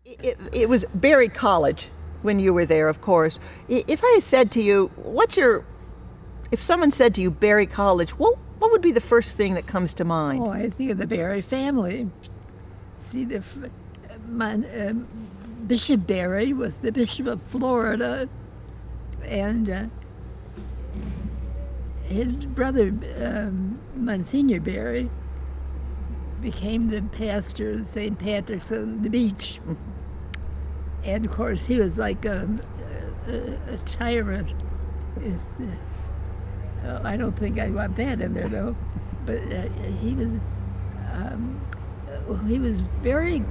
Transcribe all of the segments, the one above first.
It was Berry College when you were there, of course. If I said to you, if someone said to you Berry College, what would be the first thing that comes to mind? Oh, I think of the Berry family. See, Bishop Berry was the Bishop of Florida, and his brother, Monsignor Berry, became the pastor of St. Patrick's on the beach. And of course, he was like a tyrant. I don't think I want that in there, though. But he was very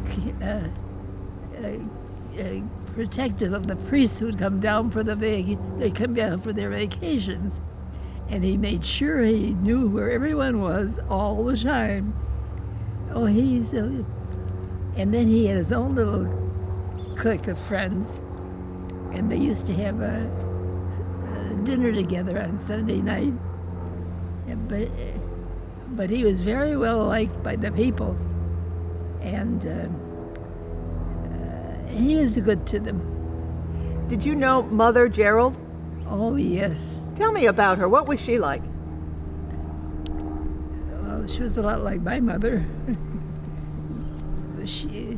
protective of the priests who would come down for they come down for their vacations, and he made sure he knew where everyone was all the time. Oh, and then he had his own little clique of friends, and they used to have a dinner together on Sunday night. But he was very well liked by the people, and he was good to them. Did you know Mother Gerald? Oh, yes. Tell me about her. What was she like? Well, she was a lot like my mother. She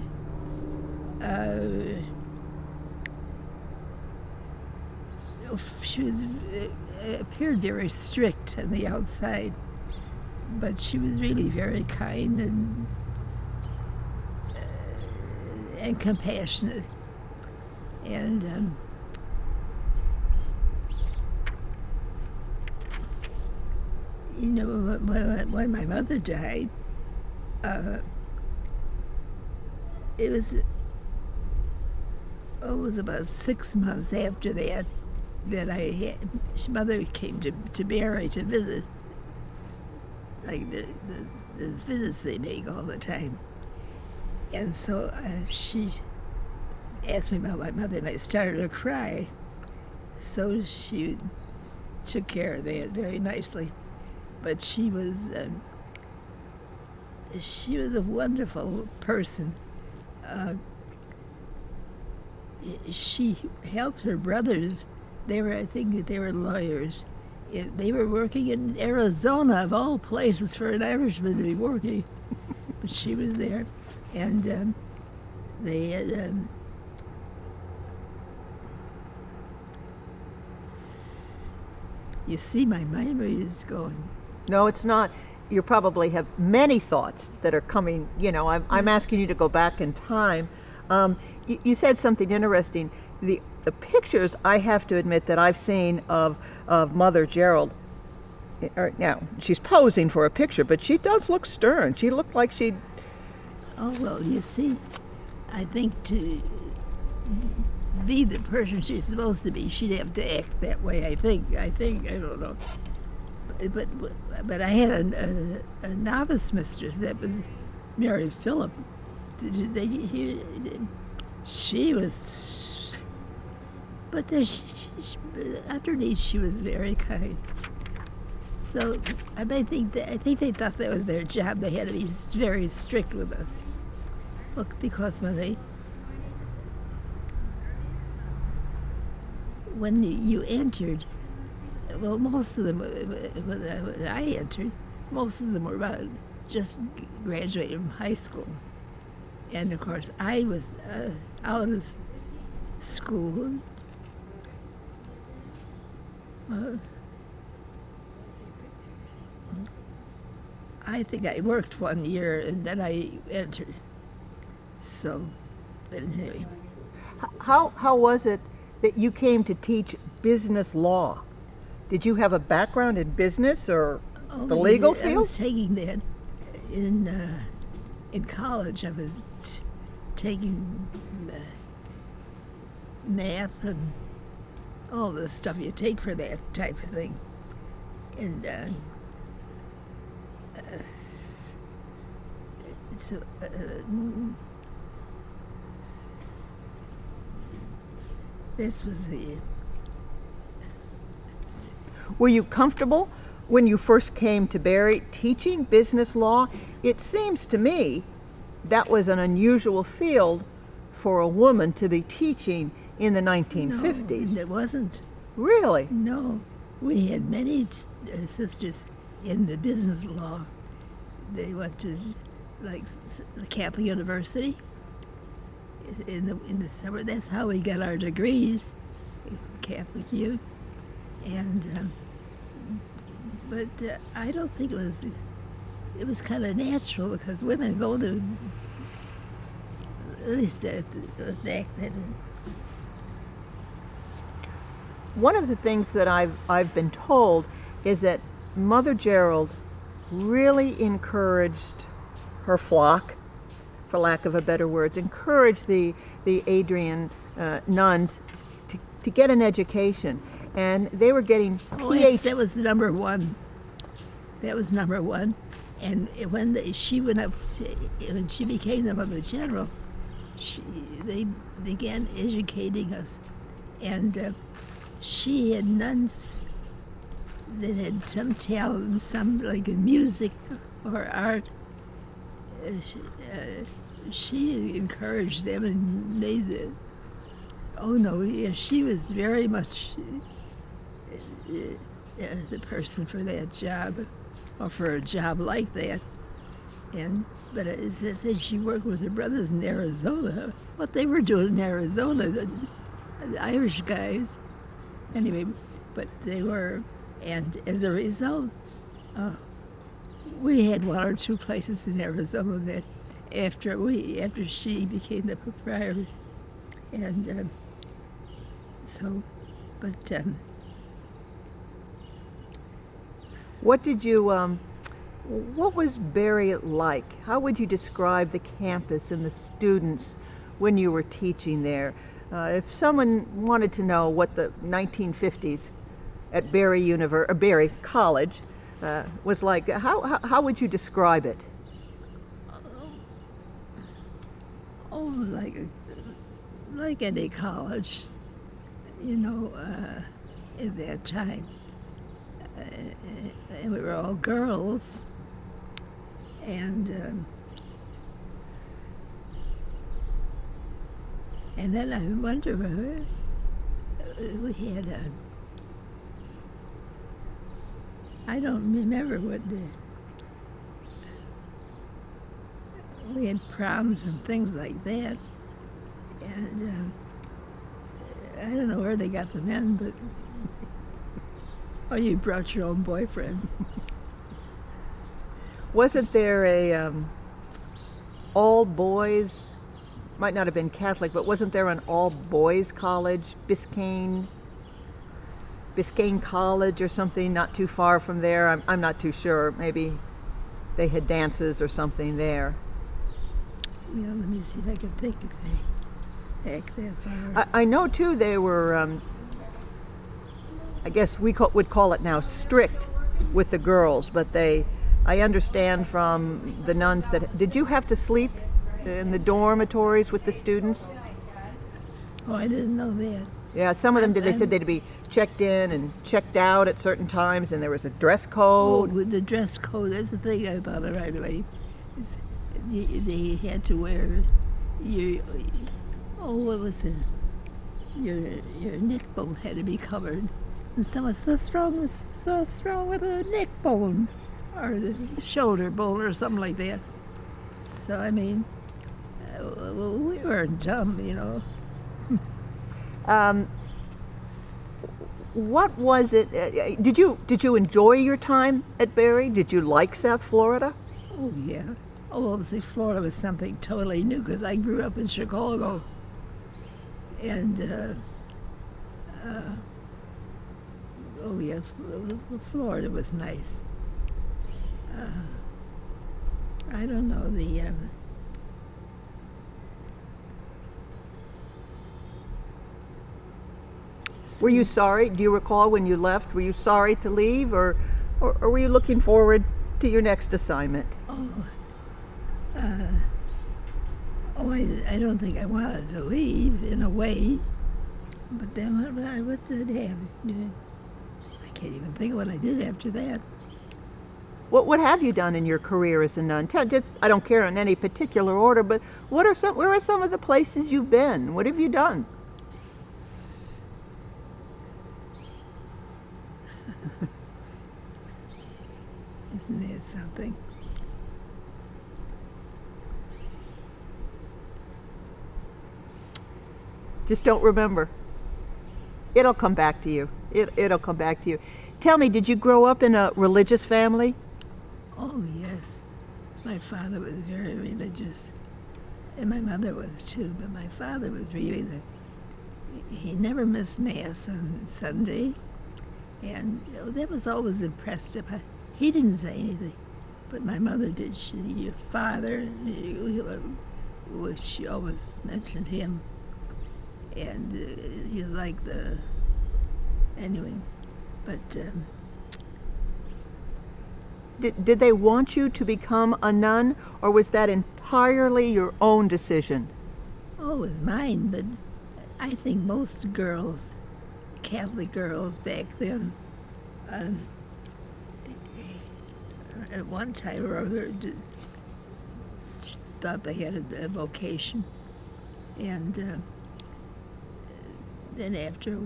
appeared very strict on the outside, but she was really very kind and compassionate. And when my mother died, it was about 6 months after that mother came to Barry to visit, like the visits they make all the time. And so she asked me about my mother, and I started to cry. So she took care of that very nicely. But she was a wonderful person. She helped her brothers. I think they were lawyers. They were working in Arizona, of all places, for an Irishman to be working. But she was there, and they had. You see, my memory is going. No, it's not. You probably have many thoughts that are coming. I'm asking you to go back in time. You said something interesting. The pictures, I have to admit, that I've seen of Mother Gerald. Now she's posing for a picture, but she does look stern. She looked like she'd. Oh well, you see, I think to be the person she's supposed to be, she'd have to act that way. I think. I don't know. But I had a novice mistress that was Mary Phillip. She was, but underneath she was very kind. So I think they thought that was their job. They had to be very strict with us. Look, because when you entered, well, most of them, when I entered, most of them were about just graduated from high school. And of course, I was out of school. I think I worked 1 year and then I entered. So, but anyway. How was it that you came to teach business law? Did you have a background in business or the legal field? I was taking that in college. I was taking math and all the stuff you take for that type of thing. And that was the. Were you comfortable when you first came to Barry teaching business law? It seems to me that was an unusual field for a woman to be teaching in the No, 1950s. it wasn't. Really? No, we had many sisters in the business law. They went to like the Catholic University in the summer. That's how we got our degrees, Catholic U. And but I don't think it was. It was kind of natural because women go to, at least back then. One of the things that I've been told is that Mother Gerald really encouraged her flock, for lack of a better words, encouraged the Adrian nuns to get an education, and they were getting PhD. That was number one. That was number one. And when she went up when she became the Mother General, they began educating us, and she had nuns that had some talent, some like in music or art. She encouraged them and made the. Oh no, yeah, she was very much the person for that job, or for a job like that. But it says she worked with her brothers in Arizona. What they were doing in Arizona, the Irish guys. Anyway, but they were, and as a result, we had one or two places in Arizona that after she became the proprietor, and What did you, what was Barry like? How would you describe the campus and the students when you were teaching there? If someone wanted to know what the 1950s at Barry College was like, how would you describe it? oh, like any college, you know, at that time. And we were all girls, and then I wonder, we had I don't remember what we had proms and things like that, and I don't know where they got the men, but. Oh, you brought your own boyfriend. Wasn't there a all boys, might not have been Catholic, but wasn't there an all boys college, Biscayne College or something, not too far from there? I'm not too sure. Maybe they had dances or something there. Yeah, let me see if I can think if they back that far. I know too they were, I guess we would call it now strict with the girls, but I understand from the nuns that, did you have to sleep in the dormitories with the students? Oh, I didn't know that. Yeah, some of them did. They said they'd be checked in and checked out at certain times, and there was a dress code. Oh, with the dress code, that's the thing I thought of right away. They had to wear what was it? Your neck bone had to be covered. And someone what's wrong with a neck bone or the shoulder bone or something like that. So I mean, we weren't dumb, you know. What was it? Did you enjoy your time at Barry? Did you like South Florida? Oh yeah. Oh, well, see, Florida was something totally new because I grew up in Chicago, and oh yeah, Florida was nice. I don't know the. Were you sorry? Do you recall when you left? Were you sorry to leave, or were you looking forward to your next assignment? I don't think I wanted to leave in a way, but then what did I have? I can't even think of what I did after that. What have you done in your career as a nun? Just, I don't care in any particular order, but where are some of the places you've been? What have you done? Isn't that something? Just don't remember. It'll come back to you. It'll come back to you. Tell me, did you grow up in a religious family? Oh, yes. My father was very religious, and my mother was too, but my father was really he never missed Mass on Sunday, and that was always impressed upon. He didn't say anything, but my mother did. Your father, she always mentioned him, and he was like anyway, but Did they want you to become a nun, or was that entirely your own decision? oh, it was mine, but I think most girls, Catholic girls back then, at one time or other, thought they had a vocation, and then after,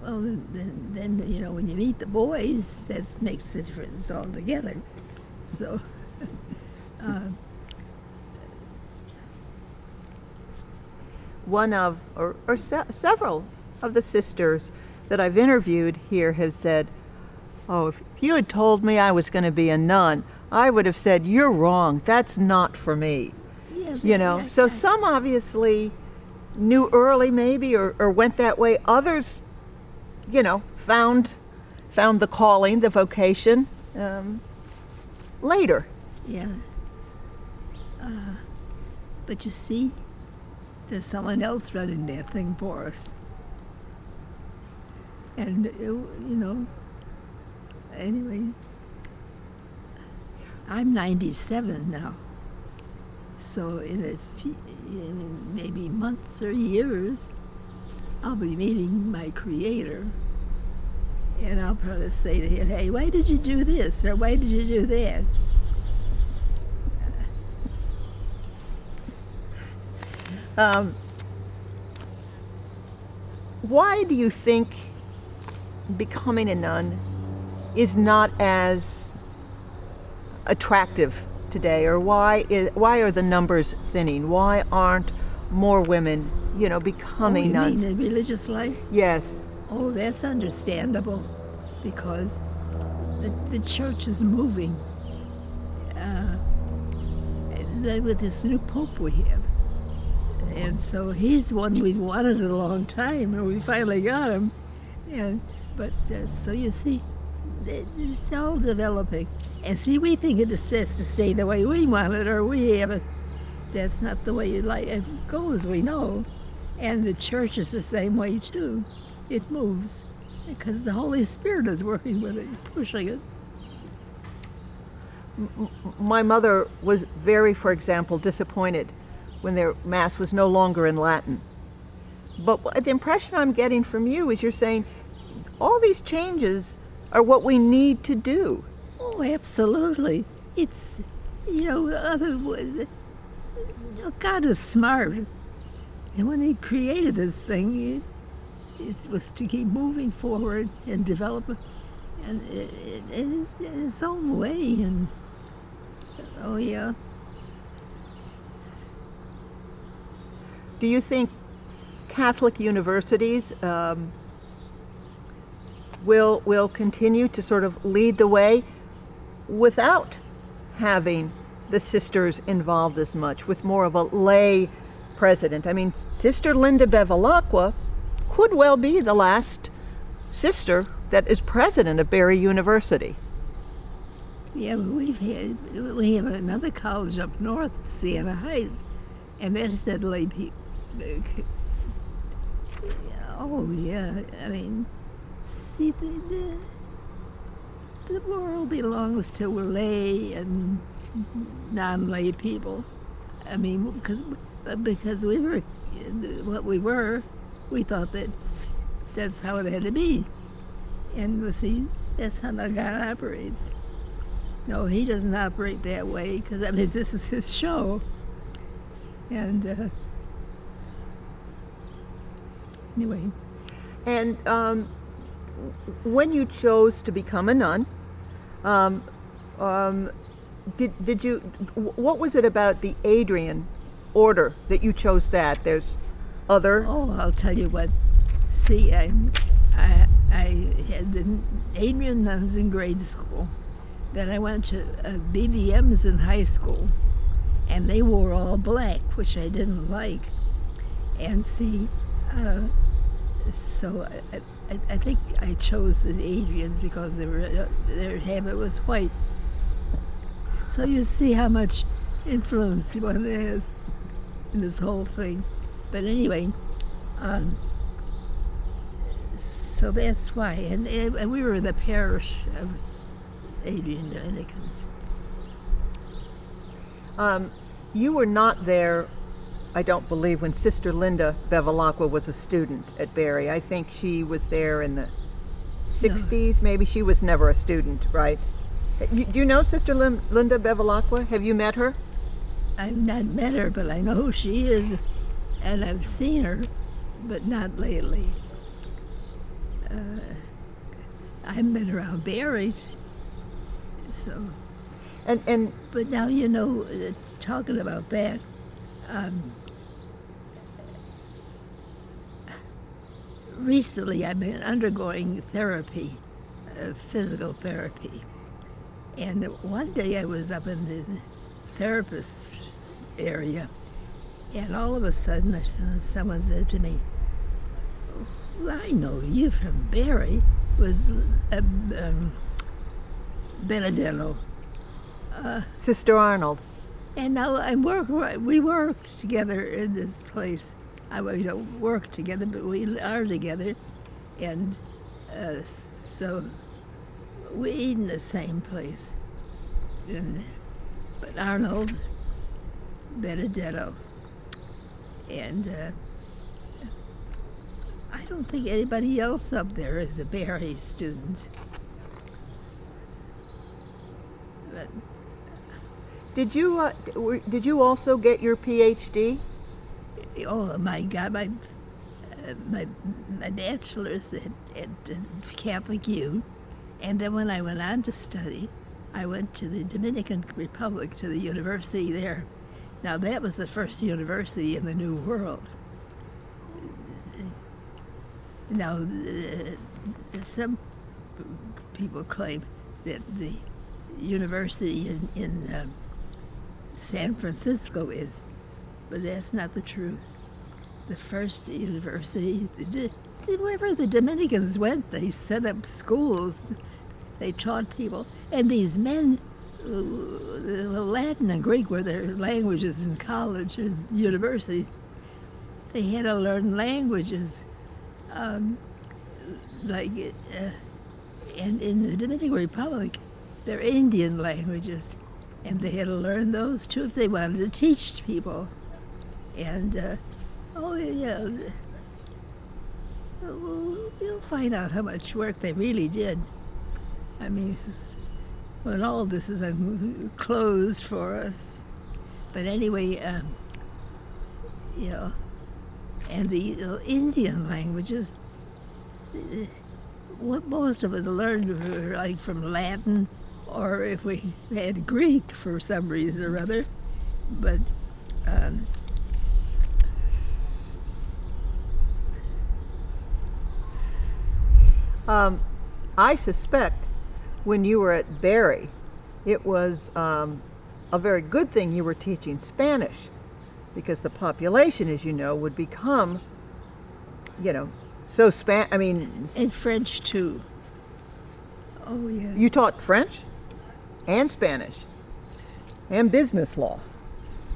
well, then you know, when you meet the boys, that makes the difference altogether. So. One of, several of the sisters that I've interviewed here have said, oh, if you had told me I was going to be a nun, I would have said, you're wrong. That's not for me. Yes, You know, so some obviously knew early maybe or went that way. Others, you know, found the calling, the vocation later. Yeah. But you see, there's someone else running that thing for us. And, you know, anyway, I'm 97 now. So in maybe months or years, I'll be meeting my Creator. And I'll probably say to him, hey, why did you do this? Or why did you do that? Why do you think becoming a nun is not as attractive today, or why are the numbers thinning? Why aren't more women, you know, becoming nuns? You mean in religious life? Yes. Oh, that's understandable, because the church is moving with this new pope we have. And so he's one we've wanted a long time, and we finally got him. But so you see, it's all developing. And see, we think it has to stay the way we want it, or we have it. That's not the way it goes, we know. And the church is the same way, too. It moves, because the Holy Spirit is working with it, pushing it. My mother was very, for example, disappointed when their Mass was no longer in Latin. But the impression I'm getting from you is you're saying all these changes are what we need to do. Oh, absolutely. It's, you know, God is smart. And when he created this thing, it was to keep moving forward and develop and in its own way. And, oh, yeah. Do you think Catholic universities will continue to sort of lead the way without having the sisters involved as much, with more of a lay president? I mean, Sister Linda Bevilacqua could well be the last sister that is president of Barry University. Yeah, we have another college up north, Siena Heights, and that said lay people. Oh, yeah. I mean, see, the world belongs to lay and non-lay people. I mean, because we were what we were, we thought that's how it had to be. And see, that's how God operates. No, he doesn't operate that way because, I mean, this is his show. And anyway. And when you chose to become a nun, um, did you? What was it about the Adrian order that you chose that? There's other. Oh, I'll tell you what. See, I had the Adrian nuns in grade school. Then I went to BVMs in high school, and they wore all black, which I didn't like. And see, so I think I chose the Adrians because their habit was white. So you see how much influence one has in this whole thing. But anyway, so that's why. And we were in the parish of Adrian Dominicans. You were not there, I don't believe, when Sister Linda Bevilacqua was a student at Barry. I think she was there in the 60s, maybe. She was never a student, right? Do you know Sister Linda Bevilacqua? Have you met her? I've not met her, but I know who she is, and I've seen her, but not lately. I've been around Barry, so. And But now, you know, talking about that, recently I've been undergoing therapy, physical therapy. And one day I was up in the therapist's area, and all of a sudden someone said to me, "Well, I know you from Barry." It was Benedetto. Sister Arnold. And now we worked together in this place. We don't work together, but we are together. And so we eat in the same place. But Arnold Benedetto. And I don't think anybody else up there is a Barry student. But Did you also get your PhD? oh my God, my bachelor's at Catholic U, and then when I went on to study, I went to the Dominican Republic, to the university there. Now that was the first university in the New World. Now some people claim that the university in San Francisco is, but that's not the truth. The first university, wherever the Dominicans went, they set up schools, they taught people, and these men, Latin and Greek were their languages in college and university. They had to learn languages, and in the Dominican Republic, they're Indian languages. And they had to learn those too if they wanted to teach people. And, oh yeah, you'll find out how much work they really did. I mean, when all this is closed for us. But anyway, you know, and the Indian languages, what most of us learned were like from Latin, or if we had Greek for some reason or other. But I suspect when you were at Barry, it was a very good thing you were teaching Spanish, because the population, as you know, would become, so and French too. Oh yeah. You taught French and Spanish and business law.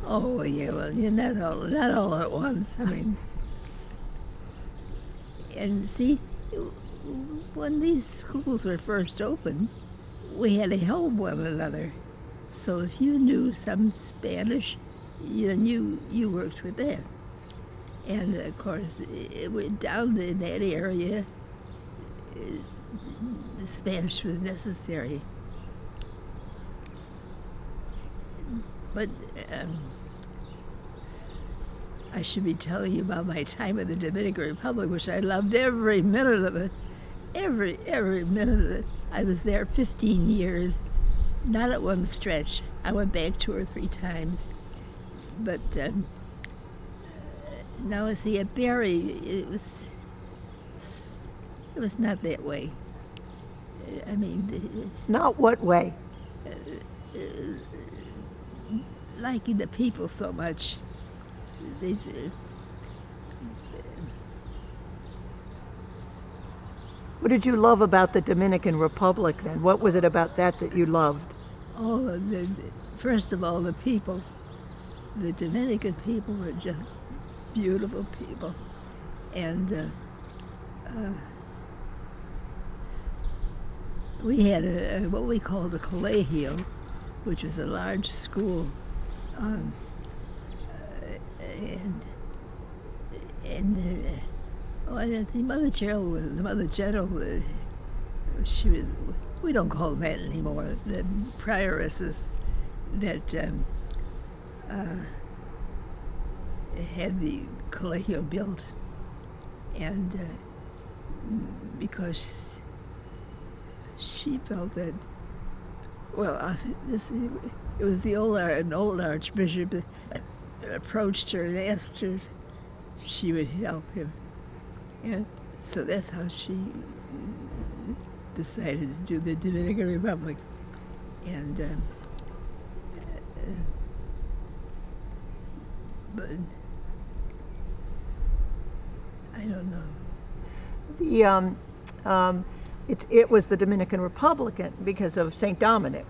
Oh yeah, well, not all at once. I mean, and see, when these schools were first opened, we had to help one another. So if you knew some Spanish, then you worked with that. And of course, it went down in that area. the Spanish was necessary. But I should be telling you about my time in the Dominican Republic, which I loved every minute of it. Every minute of it. I was there 15 years, not at one stretch. I went back 2 or 3 times. But now, see, at Barry, it was not that way. I mean, Not what way? liking the people so much. These, What did you love about the Dominican Republic then? What was it about that that you loved? First of all, the people. The Dominican people were just beautiful people. And we had what we called a colegio, which was a large school. The Mother General, she was, we don't call them that anymore, the prioresses that had the colegio built. And because she felt that, it was an old archbishop that approached her and asked her if she would help him. And so that's how she decided to do the Dominican Republic. And but I don't know. It was the Dominican Republic because of Saint Dominic.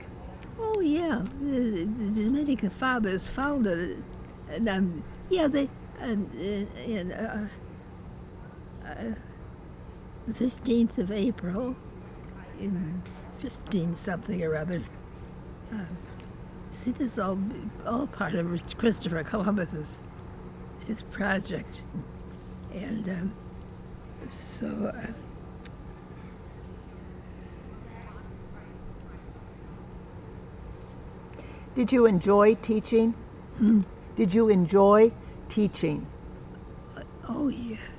Oh yeah, the Dominican Fathers founded it, and the 15th of April in 15 something or other. See, this is all part of Christopher Columbus's his project, and so. Did you enjoy teaching? Did you enjoy teaching? Oh, yes.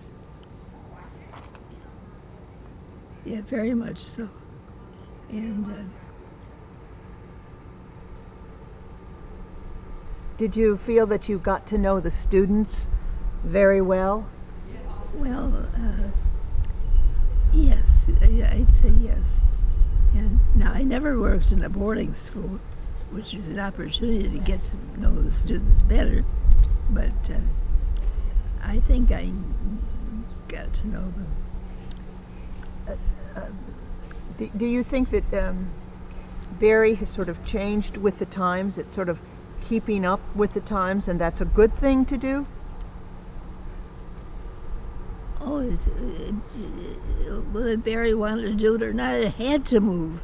Yeah, very much so. And did you feel that you got to know the students very well? Well, yes, I'd say yes. And now, I never worked in a boarding school, which is an opportunity to get to know the students better, but I think I got to know them. Do you think that Barry has sort of changed with the times? It's sort of keeping up with the times, and that's a good thing to do? Oh, whether Barry wanted to do it or not, it had to move.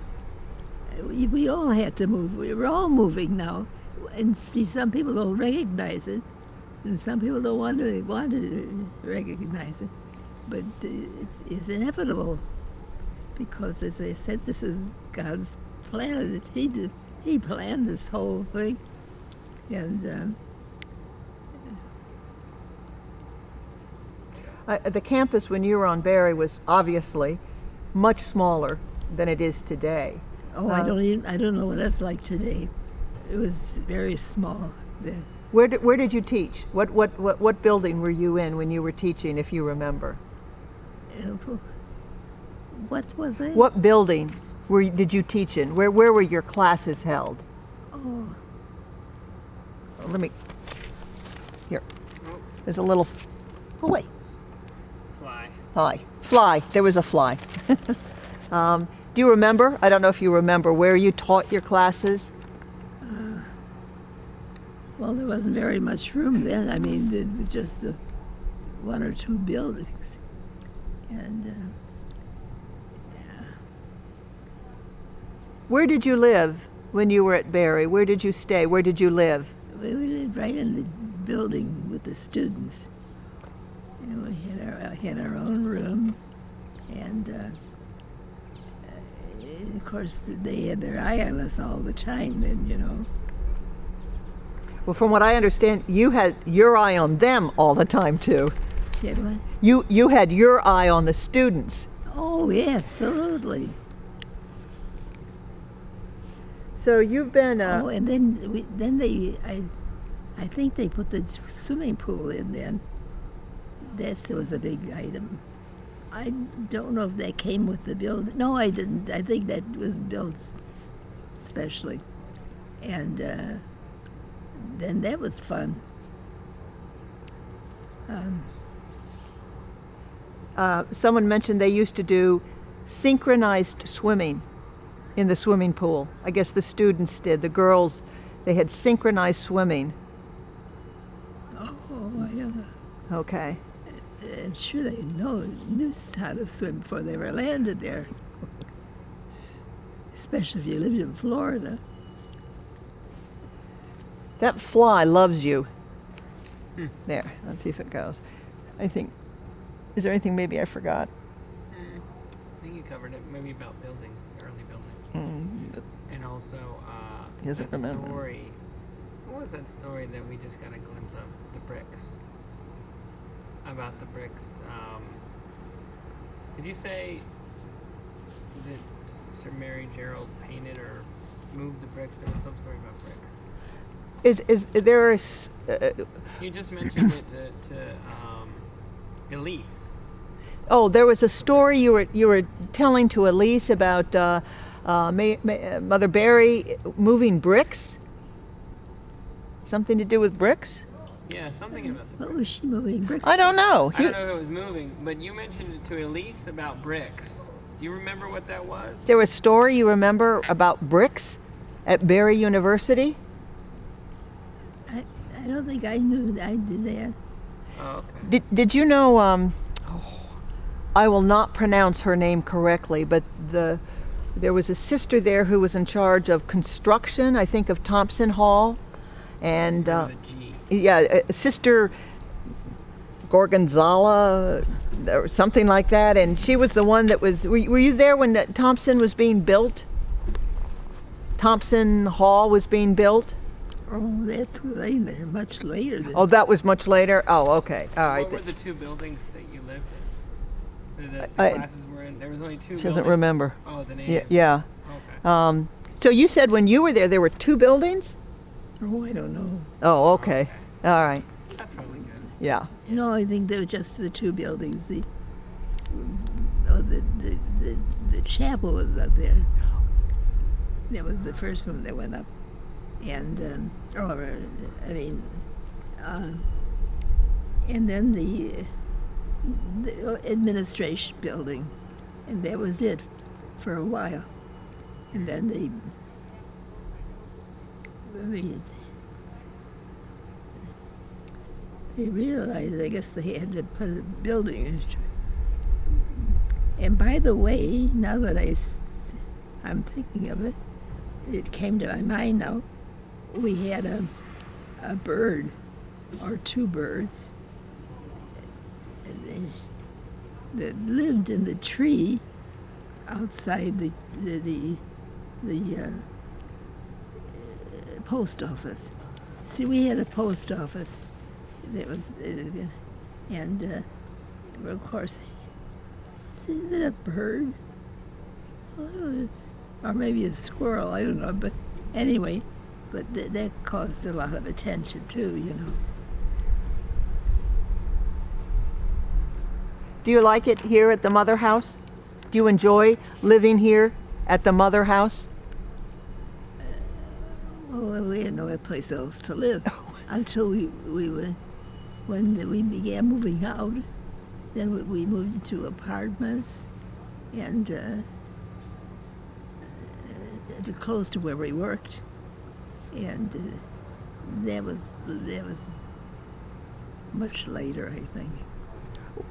We all had to move. We're all moving now. And see, some people don't recognize it, and some people don't want to recognize it. But it's inevitable, because, as I said, this is God's plan. He planned this whole thing, and the campus when you were on Barry was obviously much smaller than it is today. Oh, I don't know what it's like today. It was very small then. Where did you teach? What building were you in when you were teaching, if you remember? What was it? What building did you teach in? Where were your classes held? Oh. Let me. Here. There's a little. Oh wait. Fly. There was a fly. Do you remember? I don't know if you remember where you taught your classes. Well, there wasn't very much room then. I mean, it was just the 1 or 2 buildings, and yeah. Where did you live when you were at Barry? Where did you stay? Where did you live? We lived right in the building with the students. And we had our own rooms, and of course, they had their eye on us all the time then, you know. Well, from what I understand, you had your eye on them all the time too. Did what? You had your eye on the students. Oh, yeah, absolutely. So you've been. Oh, and then I think they put the swimming pool in then. That was a big item. I don't know if that came with the build. No, I didn't. I think that was built specially. And then that was fun. Someone mentioned they used to do synchronized swimming in the swimming pool. I guess the students did. The girls, they had synchronized swimming. Oh, I don't know. Okay. I'm sure they knew how to swim before they were landed there. Especially if you lived in Florida. That fly loves you. There, let's see if it goes. I think, is there anything maybe I forgot? I think you covered it, maybe about buildings, the early buildings. And also, He doesn't that remember. story, what was that story that we just got a glimpse of? The bricks. About the bricks. Did you say that Sir Mary Gerald painted or moved the bricks? There was some story about bricks. Is there a, You just mentioned it to Elise. oh, there was a story you were telling to Elise about Mother Barry moving bricks? Something to do with bricks? Yeah, something about the What bricks. was she moving? Bricks? I don't know. I don't know if it was moving, but you mentioned it to Elise about bricks. Do you remember what that was? There was a story you remember about bricks at Barry University? I don't think I knew I did that. Oh, okay. Did you know, I will not pronounce her name correctly, but there was a sister there who was in charge of construction, I think of Thompson Hall, and Started with a G. yeah, Sister Gorgonzola or something like that, and she was the one that was, were you there when Thompson was being built? Thompson Hall was being built? Oh, that's later, much later than Oh, that was much later? Oh, okay, all right. What were the two buildings that you lived in? The I- classes were in? There was only two She buildings. doesn't remember. Oh, the names. Yeah, yeah. Okay. So you said when you were there were two buildings? Oh, I don't know. Oh, okay. All right. That's probably good. Yeah. No, I think they were just the two buildings. The chapel was up there. That was the first one that went up, and and then the administration building, and that was it for a while, and then they realized, I guess, they had to put a building in. And by the way, now that I'm thinking of it, it came to my mind now. We had a bird, or two birds, that lived in the tree outside the post office. See, we had a post office. That was, and of course, is it a bird? Or maybe a squirrel, I don't know. But anyway, that caused a lot of attention too, you know. Do you like it here at the Mother House? Do you enjoy living here at the Mother House? Well, we had no place else to live until when we began moving out. Then we moved into apartments, and close to where we worked, and that was much later, I think.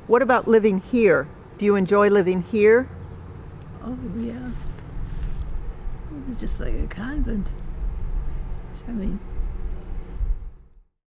What about living here? Do you enjoy living here? Oh yeah, it was just like a convent. I mean,